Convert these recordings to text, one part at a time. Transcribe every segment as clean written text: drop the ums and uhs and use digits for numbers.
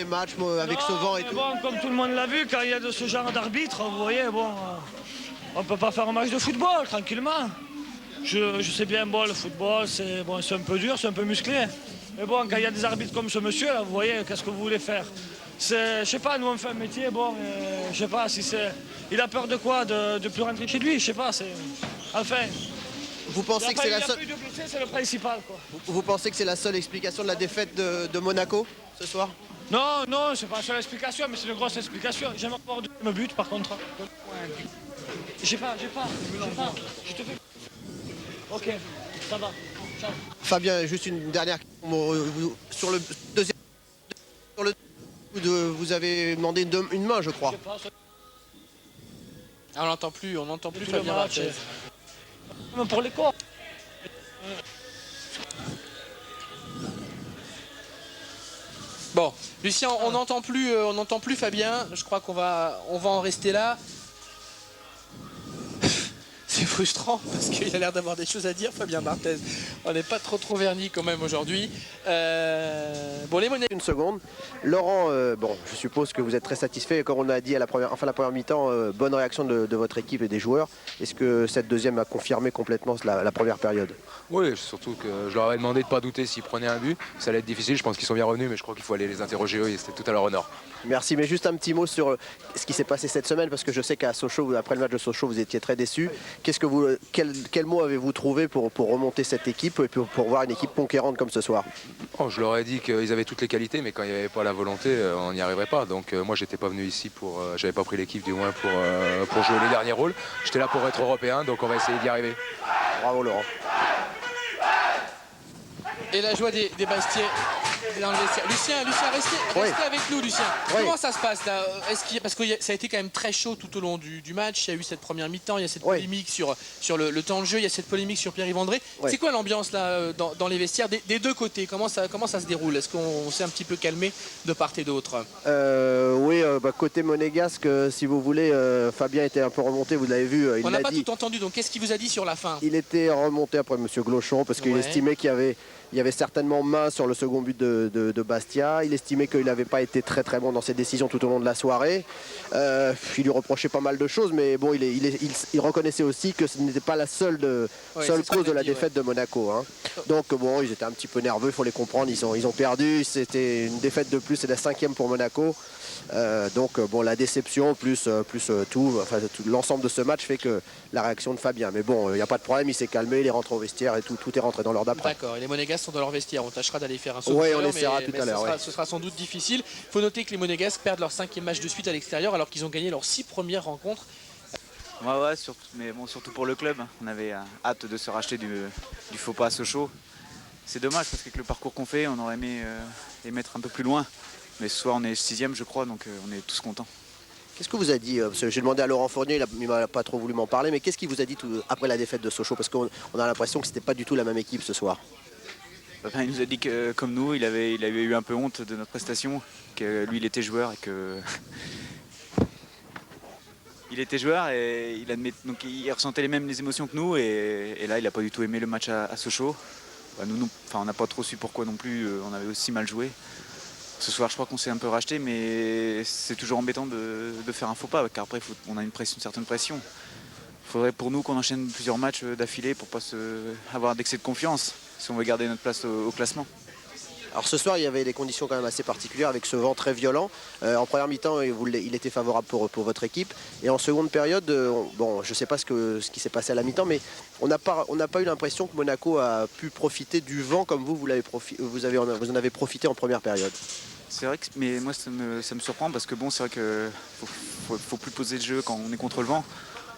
les matchs avec ce vent et tout. Bon, comme tout le monde l'a vu, quand il y a de ce genre d'arbitre, vous voyez, bon, on ne peut pas faire un match de football tranquillement. Je sais bien, bon, le football, c'est bon, un peu dur, c'est un peu musclé. Mais bon, quand il y a des arbitres comme ce monsieur, là, vous voyez, qu'est-ce que vous voulez faire? Je sais pas, nous on fait un métier, bon, je sais pas si c'est... Il a peur de quoi? De plus rentrer chez lui, je sais pas, c'est... Enfin... Vous pensez que c'est la seule... Il n'y a plus de blessés, c'est le principal, quoi. Vous pensez que c'est la seule explication de la défaite de Monaco ce soir? Non, non, c'est pas la seule explication, mais c'est une grosse explication. J'aime encore me but, par contre. J'ai pas. Je te fais... Ok, ça va. Ciao. Fabien, juste une dernière question. Sur le deuxième... Sur le... Vous avez demandé une main, je crois. Ah, on n'entend plus Fabien Barthez. Pour les corps. Bon, Lucien, on n'entend plus Fabien. Je crois qu'on va en rester là. C'est frustrant parce qu'il a l'air d'avoir des choses à dire, Fabien Barthez. On n'est pas trop vernis quand même aujourd'hui. Bon, les monnaies. Une seconde. Laurent, bon, je suppose que vous êtes très satisfait. Comme on a dit à la première mi-temps, bonne réaction de votre équipe et des joueurs. Est-ce que cette deuxième a confirmé complètement la première période? Oui, surtout que je leur avais demandé de ne pas douter s'ils prenaient un but. Ça allait être difficile, je pense qu'ils sont bien revenus, mais je crois qu'il faut aller les interroger eux et c'était tout à leur honneur. Merci, mais juste un petit mot sur ce qui s'est passé cette semaine, parce que je sais qu'à Sochaux, après le match de Sochaux, vous étiez très déçus. Quel mot avez-vous trouvé pour remonter cette équipe et pour voir une équipe conquérante comme ce soir? Oh, je leur ai dit qu'ils avaient toutes les qualités, mais quand il n'y avait pas la volonté, on n'y arriverait pas. Donc moi, j'étais pas venu ici j'avais pas pris l'équipe du moins pour jouer les derniers rôles. J'étais là pour être européen, donc on va essayer d'y arriver. Bravo Laurent. Et la joie des Bastiais dans le vestiaire. Lucien, restez avec nous, Lucien. Oui. Comment ça se passe là? Parce que ça a été quand même très chaud tout au long du match. Il y a eu cette première mi-temps, il y a cette polémique sur le temps de jeu, il y a cette polémique sur Pierre-Yves André. C'est quoi l'ambiance là dans les vestiaires des deux côtés? Comment ça se déroule? Est-ce qu'on s'est un petit peu calmé de part et d'autre? Oui, côté monégasque, si vous voulez, Fabien était un peu remonté, vous l'avez vu. On n'a pas tout entendu, donc qu'est-ce qu'il vous a dit sur la fin? Il était remonté après M. Glochon parce qu'il estimait qu'il y avait certainement main sur le second but de Bastia. Il estimait qu'il n'avait pas été très bon dans ses décisions tout au long de la soirée. Il lui reprochait pas mal de choses, mais bon, il reconnaissait aussi que ce n'était pas la seule cause de la défaite de Monaco. Hein. Donc bon, ils étaient un petit peu nerveux, il faut les comprendre. Ils ont perdu, c'était une défaite de plus, c'est la 5e pour Monaco. Donc bon, la déception plus l'ensemble de ce match fait que la réaction de Fabien. Mais bon, il n'y a pas de problème, il s'est calmé, il est rentré au vestiaire et tout est rentré dans l'ordre d'après. D'accord, et les Monégasques sont dans leur vestiaire. On tâchera d'aller faire un saut. Oui, on essaiera tout à l'heure. Ce sera sans doute difficile. Il faut noter que les Monégasques perdent leur 5e match de suite à l'extérieur alors qu'ils ont gagné leurs 6 premières rencontres. Ouais, mais bon, surtout pour le club. On avait hâte de se racheter du faux pas à Sochaux. C'est dommage parce qu'avec le parcours qu'on fait, on aurait aimé les mettre un peu plus loin. Mais ce soir, on est 6e, je crois, donc on est tous contents. Qu'est-ce que vous a dit? J'ai demandé à Laurent Fournier, il m'a pas trop voulu m'en parler, mais qu'est-ce qu'il vous a dit après la défaite de Sochaux? Parce qu'on a l'impression que c'était pas du tout la même équipe ce soir. Il nous a dit que, comme nous, il avait eu un peu honte de notre prestation, que lui, il était joueur et que... il était joueur et donc il ressentait les mêmes émotions que nous et là, il n'a pas du tout aimé le match à Sochaux. On n'a pas trop su pourquoi non plus, on avait aussi mal joué. Ce soir, je crois qu'on s'est un peu racheté, mais c'est toujours embêtant de faire un faux pas, car après, on a une certaine pression. Il faudrait pour nous qu'on enchaîne plusieurs matchs d'affilée pour ne pas avoir d'excès de confiance, si on veut garder notre place au classement. Alors ce soir, il y avait des conditions quand même assez particulières avec ce vent très violent. En première mi-temps, il était favorable pour votre équipe. Et en seconde période, bon, je ne sais pas ce qui s'est passé à la mi-temps, mais on n'a pas eu l'impression que Monaco a pu profiter du vent comme vous en avez profité en première période. C'est vrai, mais moi ça me surprend parce que bon, c'est vrai qu'il faut plus poser le jeu quand on est contre le vent.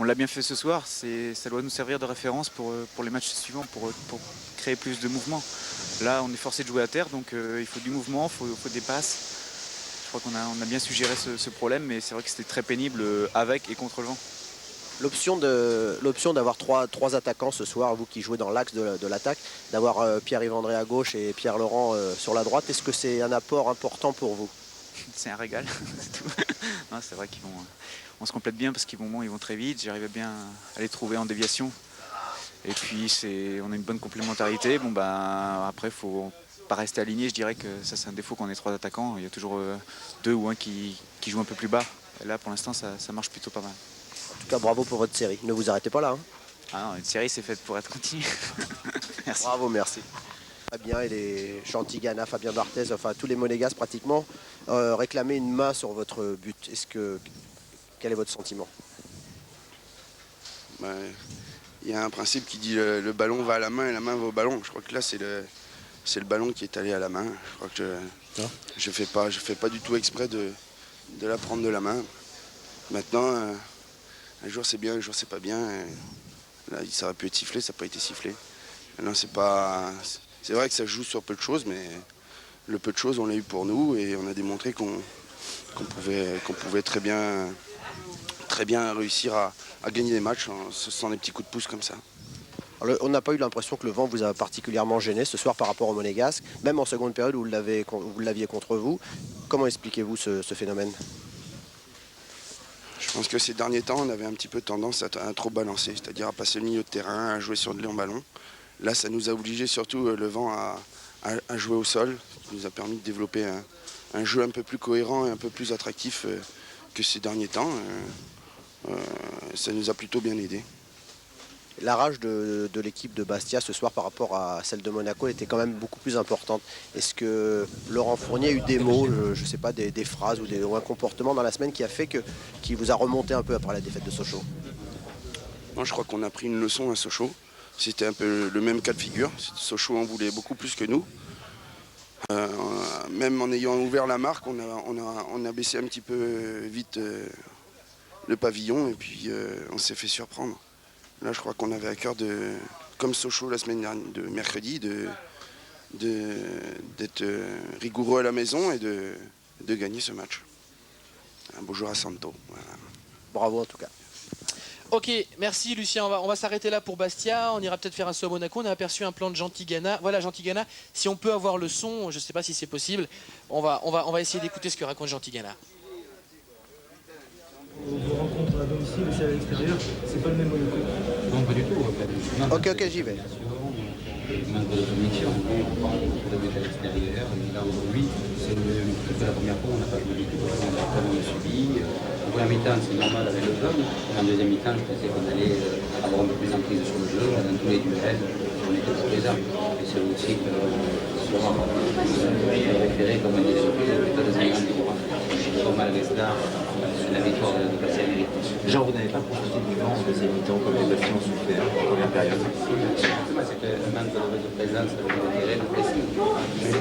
On l'a bien fait ce soir, ça doit nous servir de référence pour les matchs suivants, pour créer plus de mouvement. Là, on est forcé de jouer à terre, donc il faut du mouvement, il faut des passes. Je crois qu'on a bien suggéré ce problème, mais c'est vrai que c'était très pénible avec et contre le vent. L'option d'avoir trois attaquants ce soir, vous qui jouez dans l'axe de l'attaque, d'avoir Pierre-Yves André à gauche et Pierre Laurent sur la droite, est-ce que c'est un apport important pour vous? C'est un régal, c'est tout. C'est vrai on se complète bien parce qu'ils vont très vite, j'arrive bien à les trouver en déviation. Et puis on a une bonne complémentarité. Bon, après, faut pas rester aligné. Je dirais que ça c'est un défaut quand on est 3 attaquants. Il y a toujours 2 ou 1 qui joue un peu plus bas. Et là pour l'instant ça marche plutôt pas mal. En tout cas, bravo pour votre série. Ne vous arrêtez pas là. Hein. Ah non, une série c'est faite pour être continue. Merci. Bravo, merci. Fabien et les Chantigana, Fabien Barthez, enfin tous les Monégasques pratiquement réclamaient une main sur votre but. Quel est votre sentiment? Il y a un principe qui dit le ballon va à la main et la main va au ballon. Je crois que là c'est le ballon qui est allé à la main. Je crois que je fais pas du tout exprès de la prendre de la main. Maintenant, un jour c'est bien, un jour c'est pas bien. Là, ça aurait pu être sifflé, ça n'a pas été sifflé. Maintenant, c'est vrai que ça joue sur peu de choses, mais le peu de choses, on l'a eu pour nous et on a démontré qu'on pouvait très bien réussir à gagner des matchs sans des petits coups de pouce comme ça. Alors, on n'a pas eu l'impression que le vent vous a particulièrement gêné ce soir par rapport au Monégasque, même en seconde période où vous l'aviez contre vous. Comment expliquez-vous ce phénomène? Je pense que ces derniers temps, on avait un petit peu tendance à trop balancer, c'est-à-dire à passer le milieu de terrain, à jouer sur de longs ballons. Là, ça nous a obligé surtout le vent à jouer au sol, ce qui nous a permis de développer un jeu un peu plus cohérent et un peu plus attractif que ces derniers temps. Ça nous a plutôt bien aidé. La rage de l'équipe de Bastia ce soir par rapport à celle de Monaco était quand même beaucoup plus importante. Est-ce que Laurent Fournier a eu des mots, je ne sais pas, des phrases ou un comportement dans la semaine qui a fait qui vous a remonté un peu après la défaite de Sochaux? Non, je crois qu'on a pris une leçon à Sochaux. C'était un peu le même cas de figure. Sochaux en voulait beaucoup plus que nous. Même en ayant ouvert la marque, on a baissé un petit peu vite le pavillon et puis on s'est fait surprendre. Là, je crois qu'on avait à cœur comme Sochaux la semaine dernière, de mercredi, d'être rigoureux à la maison et de gagner ce match. Un beau jour à Santo. Voilà. Bravo en tout cas. Ok, merci Lucien, on va s'arrêter là pour Bastia, on ira peut-être faire un saut à Monaco, on a aperçu un plan de Gentigana. Voilà Gentigana, si on peut avoir le son, je ne sais pas si c'est possible, on va essayer d'écouter ce que raconte Gentigana. Vos rencontres à domicile et celles à l'extérieur, c'est pas le même Monaco. Non, pas du tout. En fait. Ok, j'y vais. Manque de conviction, on prend beaucoup de buts à l'extérieur. Et là aujourd'hui, c'est la première fois où on n'a pas joué du tout. On a quand même subi. En première mi-temps, c'est normal avec le jeu. En deuxième mi-temps, je pensais qu'on allait avoir un peu plus d'emprise sur le jeu. Dans tous les duels, on était pour les armes. Et c'est aussi que ce soir, j'ai référé comme une des surprises plutôt des agents du courant. Comme malgré cela, la victoire de Bastia mérite. Genre, vous n'avez pas profité du vent en deuxième mi-temps comme les Bastiens ont souffert en première période? C'est que le manque de présence sur le terrain, de pressing.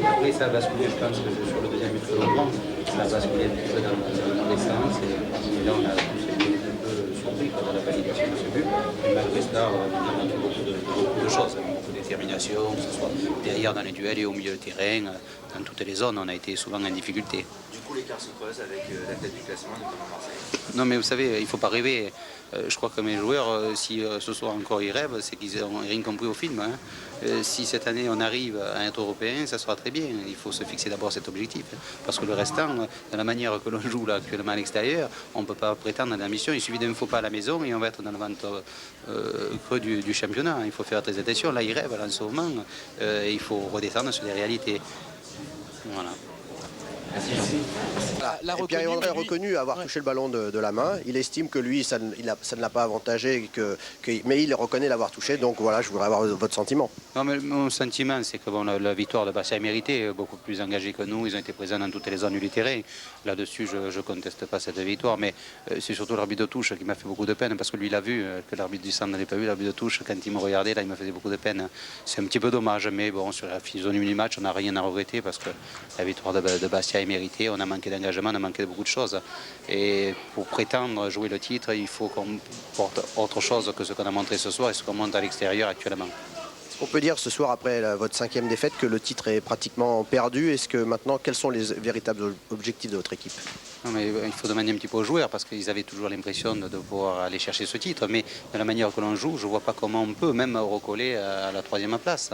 Après, ça a basculé, je pense, sur le deuxième but de Laurent. Ça a basculé un petit peu dans les sens. Et là, on a tous été un peu surpris par la validation de ce but. Mais malgré cela, on a montré beaucoup de choses. Beaucoup de détermination, que ce soit derrière dans les duels et au milieu du terrain. Dans toutes les zones, on a été souvent en difficulté. Du coup, l'écart se creuse avec la tête du classement, notamment Marseille. Non mais vous savez, il ne faut pas rêver. Je crois que mes joueurs, si ce soir encore ils rêvent, c'est qu'ils n'ont rien compris au film. Hein. Si cette année on arrive à être européen, ça sera très bien. Il faut se fixer d'abord cet objectif. Parce que le restant, de la manière que l'on joue là actuellement à l'extérieur, on ne peut pas prétendre à la mission. Il suffit d'un faux pas à la maison et on va être dans le ventre creux du championnat. Il faut faire très attention. Là, ils rêvent là, en ce moment. Il faut redescendre sur les réalités. Voilà. Pierre-Yves André est reconnu avoir touché le ballon de la main. Il estime que lui, ça ne l'a pas avantagé, mais il reconnaît l'avoir touché. Donc voilà, je voudrais avoir votre sentiment. Non, mais mon sentiment, c'est que bon, la victoire de Bastia est méritée, beaucoup plus engagée que nous. Ils ont été présents dans toutes les zones du terrain. Là-dessus, je ne conteste pas cette victoire, mais c'est surtout l'arbitre de touche qui m'a fait beaucoup de peine, parce que lui, il a vu que l'arbitre du centre n'avait pas vu. L'arbitre de touche, quand il me regardait, là, il m'a fait beaucoup de peine. C'est un petit peu dommage, mais bon, sur la physionomie du match, on n'a rien à regretter, parce que la victoire de Bastia est méritée. On a manqué d'engagement, on a manqué de beaucoup de choses. Et pour prétendre jouer le titre, il faut qu'on porte autre chose que ce qu'on a montré ce soir et ce qu'on montre à l'extérieur actuellement. On peut dire ce soir, après votre 5e défaite, que le titre est pratiquement perdu. Est-ce que maintenant, quels sont les véritables objectifs de votre équipe? Non, mais il faut demander un petit peu aux joueurs, parce qu'ils avaient toujours l'impression de pouvoir aller chercher ce titre. Mais de la manière que l'on joue, je ne vois pas comment on peut même recoller à la 3e place.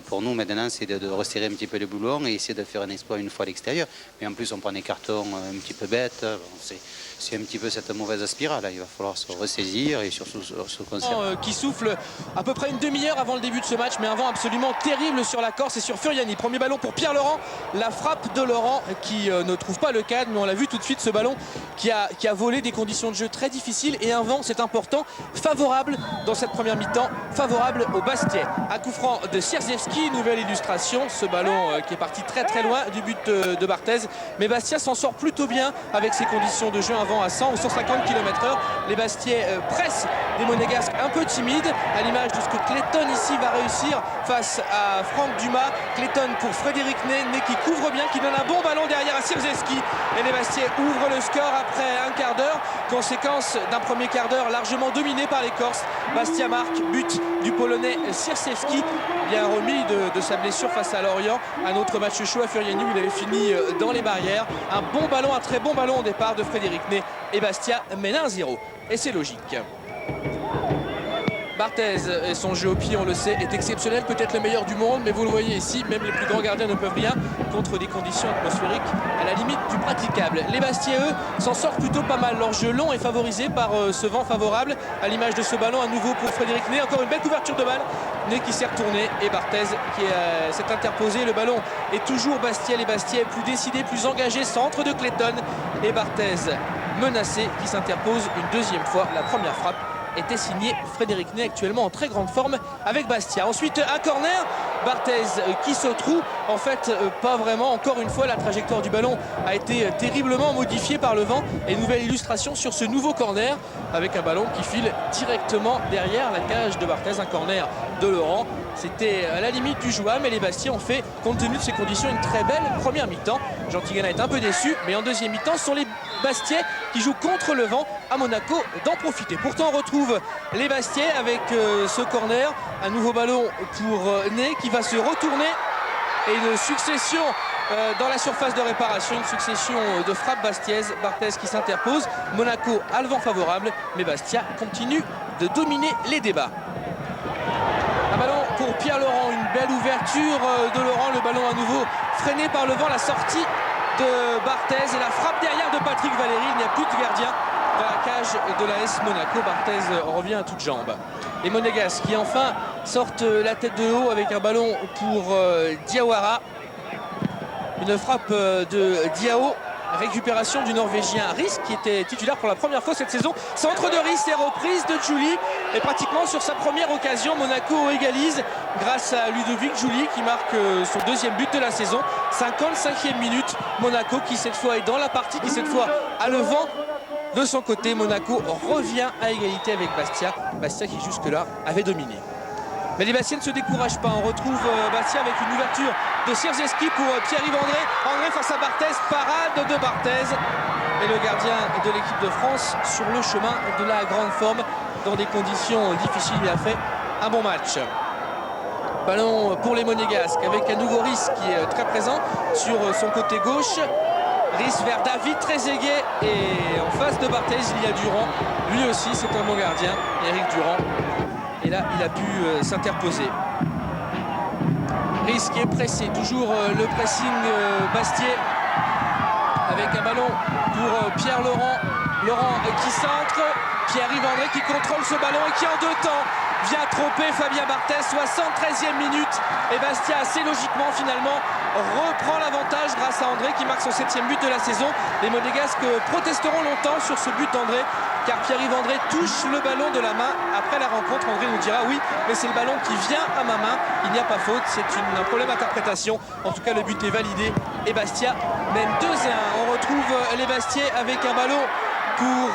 Pour nous, maintenant, c'est de resserrer un petit peu les boulons et essayer de faire un exploit une fois à l'extérieur. Mais en plus, on prend des cartons un petit peu bêtes. Bon, c'est un petit peu cette mauvaise spirale. Il va falloir se ressaisir et surtout se concentrer. Qui souffle à peu près une demi-heure avant le début de ce match, mais un vent absolument terrible sur la Corse et sur Furiani. Premier ballon pour Pierre Laurent, la frappe de Laurent qui ne trouve pas le cadre, mais on l'a vu tout de suite, ce ballon qui a volé, des conditions de jeu très difficiles et un vent, c'est important, favorable dans cette première mi-temps, favorable au Bastia. Un coup franc de Sierzewski, nouvelle illustration, ce ballon qui est parti très très loin du but de Barthez, mais Bastia s'en sort plutôt bien avec ses conditions de jeu, un vent à 100 ou 150 km/h. Les Bastiais pressent des Monégasques un peu timides, à l'image de ce que Clayton ici va réussir face à Franck Dumas. Clayton pour Frédéric Ney, Ney qui couvre bien, qui donne un bon ballon derrière à Sierzewski, et les Bastiais ouvrent le score après un quart d'heure, conséquence d'un premier quart d'heure largement dominé par les Corses. Bastia marque, but du Polonais Sierzewski, bien remis de sa blessure face à Lorient. Un autre match chaud à Furiani où il avait fini dans les barrières. Un bon ballon, un très bon ballon au départ de Frédéric Ney, et Bastia mène 1-0, et c'est logique. Barthez et son jeu au pied, on le sait, est exceptionnel, peut-être le meilleur du monde, mais vous le voyez ici, même les plus grands gardiens ne peuvent rien contre des conditions atmosphériques à la limite du praticable. Les Bastiais, eux, s'en sortent plutôt pas mal. Leur jeu long est favorisé par ce vent favorable, à l'image de ce ballon à nouveau pour Frédéric Ney. Encore une belle couverture de balle, Ney qui s'est retourné, et Barthez qui s'est interposé. Le ballon est toujours Bastia, les Bastiais plus décidés, plus engagés, centre de Clayton, et Barthez menacé qui s'interpose une deuxième fois. La première frappe était signé Frédéric Ney, actuellement en très grande forme avec Bastia. Ensuite un corner, Barthez qui se trouve, en fait pas vraiment, encore une fois la trajectoire du ballon a été terriblement modifiée par le vent, et nouvelle illustration sur ce nouveau corner avec un ballon qui file directement derrière la cage de Barthez, un corner de Laurent. C'était à la limite du jouable, mais les Bastiais ont fait, compte tenu de ces conditions, une très belle première mi-temps. Jean Tigana est un peu déçu, mais en deuxième mi-temps, ce sont les Bastiais qui jouent contre le vent, à Monaco d'en profiter. Pourtant, on retrouve les Bastiais avec ce corner, un nouveau ballon pour Ney qui va se retourner, et une succession dans la surface de réparation, une succession de frappes bastiaises. Barthez qui s'interpose, Monaco a le vent favorable, mais Bastia continue de dominer les débats. Un ballon pour Pierre Laurent, une belle ouverture de Laurent, le ballon à nouveau freiné par le vent, la sortie de Barthez et la frappe derrière de Patrick Valéry. Il n'y a plus de gardien dans la cage de l'AS Monaco. Barthez revient à toutes jambes. Les Monégasques qui enfin sortent la tête de haut avec un ballon pour Diawara. Une frappe de Diao. Récupération du Norvégien Riis qui était titulaire pour la première fois cette saison. Centre de Riis et reprise de Giuli. Et pratiquement sur sa première occasion, Monaco égalise grâce à Ludovic Giuli qui marque son deuxième but de la saison. 55e minute. Monaco qui cette fois est dans la partie, qui cette fois a le vent de son côté. Monaco revient à égalité avec Bastia. Bastia qui jusque-là avait dominé. Mais les Bastiais ne se découragent pas. On retrouve Bastia avec une ouverture de Sierzewski pour Pierre-Yves André. André face à Barthez, parade de Barthez. Et le gardien de l'équipe de France sur le chemin de la grande forme. Dans des conditions difficiles, il a fait un bon match. Ballon pour les Monégasques avec un nouveau Riis qui est très présent sur son côté gauche. Riis vers David Trezeguet, et en face de Barthez il y a Durand. Lui aussi c'est un bon gardien, Eric Durand. Et là, il a pu s'interposer. Riis qui est pressé, toujours le pressing Bastiais, avec un ballon pour Pierre Laurent. Laurent qui centre, Pierre-Yves André qui contrôle ce ballon et qui en deux temps vient tromper Fabien Barthez. 73e minute, et Bastia assez logiquement finalement reprend l'avantage grâce à André qui marque son 7e but de la saison. Les Monégasques protesteront longtemps sur ce but d'André, car Pierre-Yves André touche le ballon de la main. Après la rencontre, André nous dira oui, mais c'est le ballon qui vient à ma main, il n'y a pas faute, c'est un problème d'interprétation. En tout cas, le but est validé et Bastia mène 2-1. On retrouve les Bastiais avec un ballon pour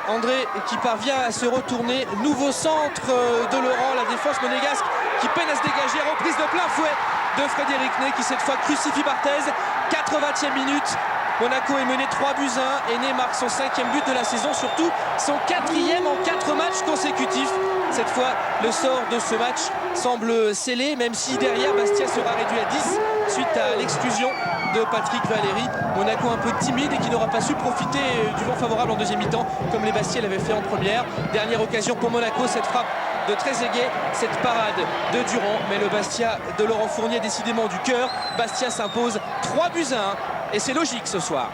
André qui parvient à se retourner. Nouveau centre de Laurent, la défense monégasque qui peine à se dégager. Reprise de plein fouet de Frédéric Ney qui cette fois crucifie Barthez. 80e minute. Monaco est mené 3-1 et Ney marque son 5e but de la saison, surtout son 4e en 4 matchs consécutifs. Cette fois, le sort de ce match semble scellé, même si derrière, Bastia sera réduit à 10 suite à l'exclusion de Patrick Valéry. Monaco un peu timide et qui n'aura pas su profiter du vent favorable en deuxième mi-temps, comme les Bastiais l'avaient fait en première. Dernière occasion pour Monaco, cette frappe de Trezeguet, cette parade de Durand, mais le Bastia de Laurent Fournier décidément du cœur. Bastia s'impose 3-1 et c'est logique ce soir.